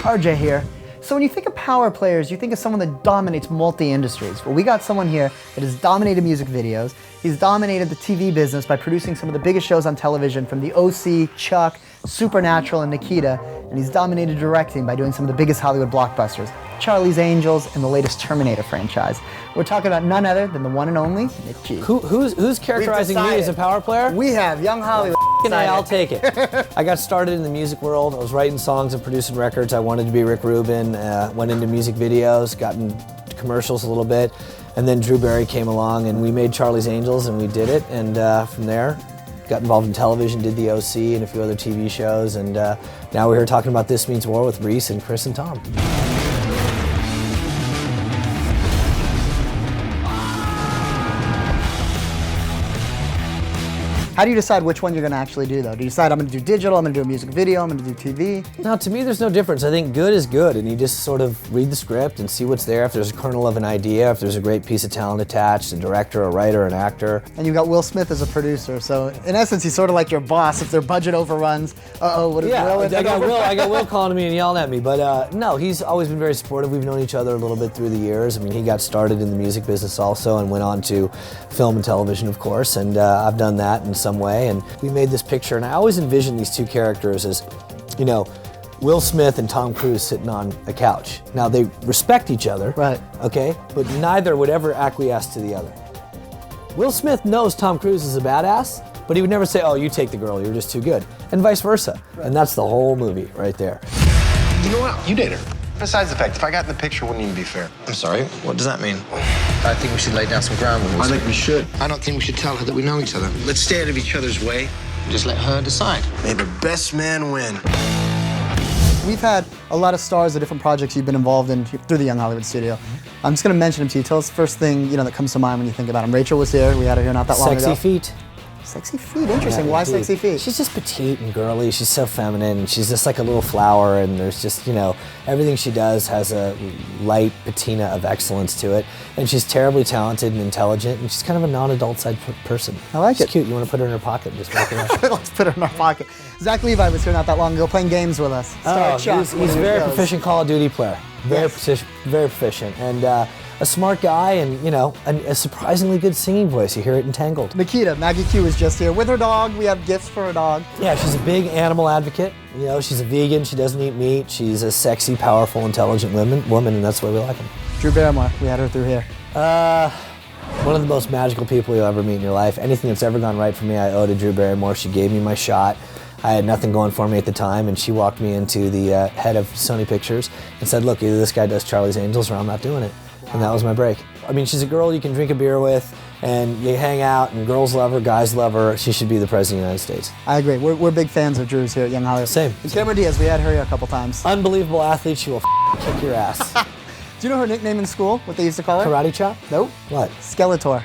RJ here. So when you think of power players, you think of someone that dominates multi-industries. Well, we got someone here that has dominated music videos. He's dominated the TV business by producing some of the biggest shows on television, from The OC, Chuck, Supernatural, and Nikita. And he's dominated directing by doing some of the biggest Hollywood blockbusters, Charlie's Angels, and the latest Terminator franchise. We're talking about none other than the one and only McG. Who's characterizing me as a power player? We have Young Hollywood. I'll take it. I got started in the music world. I was writing songs and producing records. I wanted to be Rick Rubin. Went into music videos, got in commercials a little bit, and then Drew Barry came along and we made Charlie's Angels and we did it. And from there, got involved in television, did the OC and a few other TV shows, and now we're here talking about This Means War with Reese and Chris and Tom. How do you decide which one you're going to actually do, though? Do you decide I'm going to do digital, I'm going to do a music video, I'm going to do TV? No, to me there's no difference. I think good is good, and you just sort of read the script and see what's there. If there's a kernel of an idea, if there's a great piece of talent attached, a director, a writer, an actor. And you've got Will Smith as a producer, so in essence he's sort of like your boss. If their budget overruns, what is Will? I got Will calling to me and yelling at me, but no, he's always been very supportive. We've known each other a little bit through the years. I mean, he got started in the music business also and went on to film and television, of course, and I've done that in some way. And we made this picture, and I always envisioned these two characters as, you know, Will Smith and Tom Cruise sitting on a couch. Now, they respect each other, right? Okay, but neither would ever acquiesce to the other. Will Smith knows Tom Cruise is a badass, but he would never say, oh, you take the girl, you're just too good, and vice versa. Right. And that's the whole movie right there. You know what? You date her. Besides the fact, if I got in the picture, it wouldn't even be fair. I'm sorry, what does that mean? I think we should lay down some ground rules. I think we should. I don't think we should tell her that we know each other. Let's stay out of each other's way. Just let her decide. May the best man win. We've had a lot of stars of different projects you've been involved in through the Young Hollywood studio. I'm just going to mention them to you. Tell us the first thing that comes to mind when you think about them. Rachel was here. We had her here not that long ago. Sexy feet. Sexy feet, interesting. Yeah, why sexy feet? She's just petite and girly. She's so feminine. And she's just like a little flower, and there's just, everything she does has a light patina of excellence to it. And she's terribly talented and intelligent, and she's kind of a non-adult side person. I like it. She's cute. You want to put her in her pocket and just walk around. Let's put her in our pocket. Zach Levi was here not that long ago playing games with us. He's a very proficient Call of Duty player. Very proficient. And a smart guy, and a surprisingly good singing voice. You hear it in Tangled. Nikita, Maggie Q was just here with her dog. We have gifts for her dog. Yeah, she's a big animal advocate. She's a vegan. She doesn't eat meat. She's a sexy, powerful, intelligent woman, and that's why we like them. Drew Barrymore, we had her through here. One of the most magical people you'll ever meet in your life. Anything that's ever gone right for me, I owe to Drew Barrymore. She gave me my shot. I had nothing going for me at the time, and she walked me into the head of Sony Pictures and said, look, either this guy does Charlie's Angels or I'm not doing it. And that was my break. I mean, she's a girl you can drink a beer with, and you hang out, and girls love her, guys love her. She should be the President of the United States. I agree. We're big fans of Drew's here at Young Hollywood. Same. And Cameron Diaz, we had her here a couple times. Unbelievable athlete. She will kick your ass. Do you know her nickname in school, what they used to call her? Karate chop? Nope. What? Skeletor.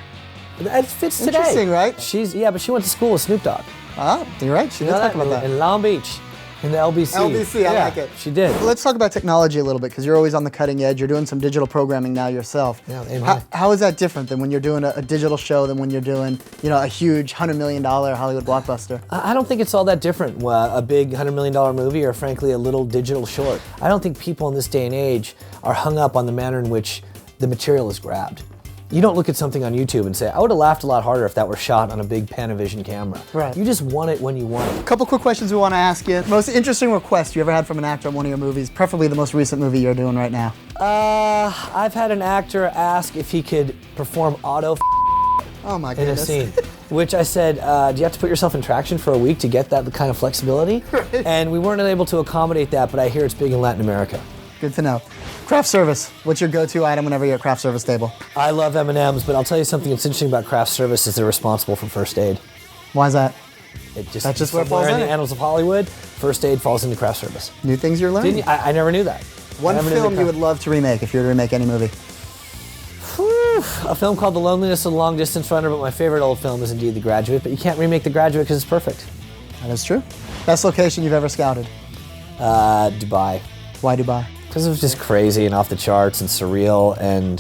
It fits today. Interesting, right? But she went to school with Snoop Dogg. Oh, you're right. She did talk about that. In Long Beach. In the LBC. LBC, I like it. She did. Let's talk about technology a little bit, because you're always on the cutting edge. You're doing some digital programming now yourself. Yeah, how is that different than when you're doing a digital show than when you're doing, a huge $100 million Hollywood blockbuster? I don't think it's all that different. A big $100 million movie, or frankly, a little digital short. I don't think people in this day and age are hung up on the manner in which the material is grabbed. You don't look at something on YouTube and say, I would have laughed a lot harder if that were shot on a big Panavision camera. Right. You just want it when you want it. A couple quick questions we want to ask you. Most interesting request you ever had from an actor on one of your movies, preferably the most recent movie you're doing right now? I've had an actor ask if he could perform auto oh my in a goodness. scene, which I said, do you have to put yourself in traction for a week to get that kind of flexibility? Right. And we weren't able to accommodate that, but I hear it's big in Latin America. Good to know. Craft service. What's your go-to item whenever you're at craft service table? I love M&Ms, but I'll tell you something that's interesting about craft service is they're responsible for first aid. Why is that? That's just where it falls in the annals of Hollywood, first aid falls into craft service. New things you're learning. Didn't you? I never knew that. One film you would love to remake if you were to remake any movie? A film called The Loneliness of the Long Distance Runner, but my favorite old film is indeed The Graduate, but you can't remake The Graduate because it's perfect. That is true. Best location you've ever scouted? Dubai. Why Dubai? Because it was just crazy and off the charts and surreal, and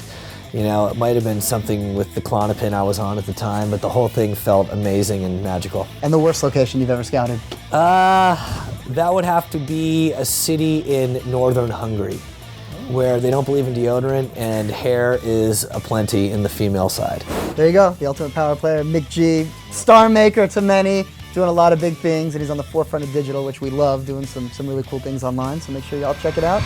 it might have been something with the Klonopin I was on at the time, but the whole thing felt amazing and magical. And the worst location you've ever scouted? That would have to be a city in northern Hungary, where they don't believe in deodorant and hair is aplenty in the female side. There you go, the ultimate power player, McG, star maker to many, doing a lot of big things, and he's on the forefront of digital, which we love, doing some really cool things online, so make sure y'all check it out.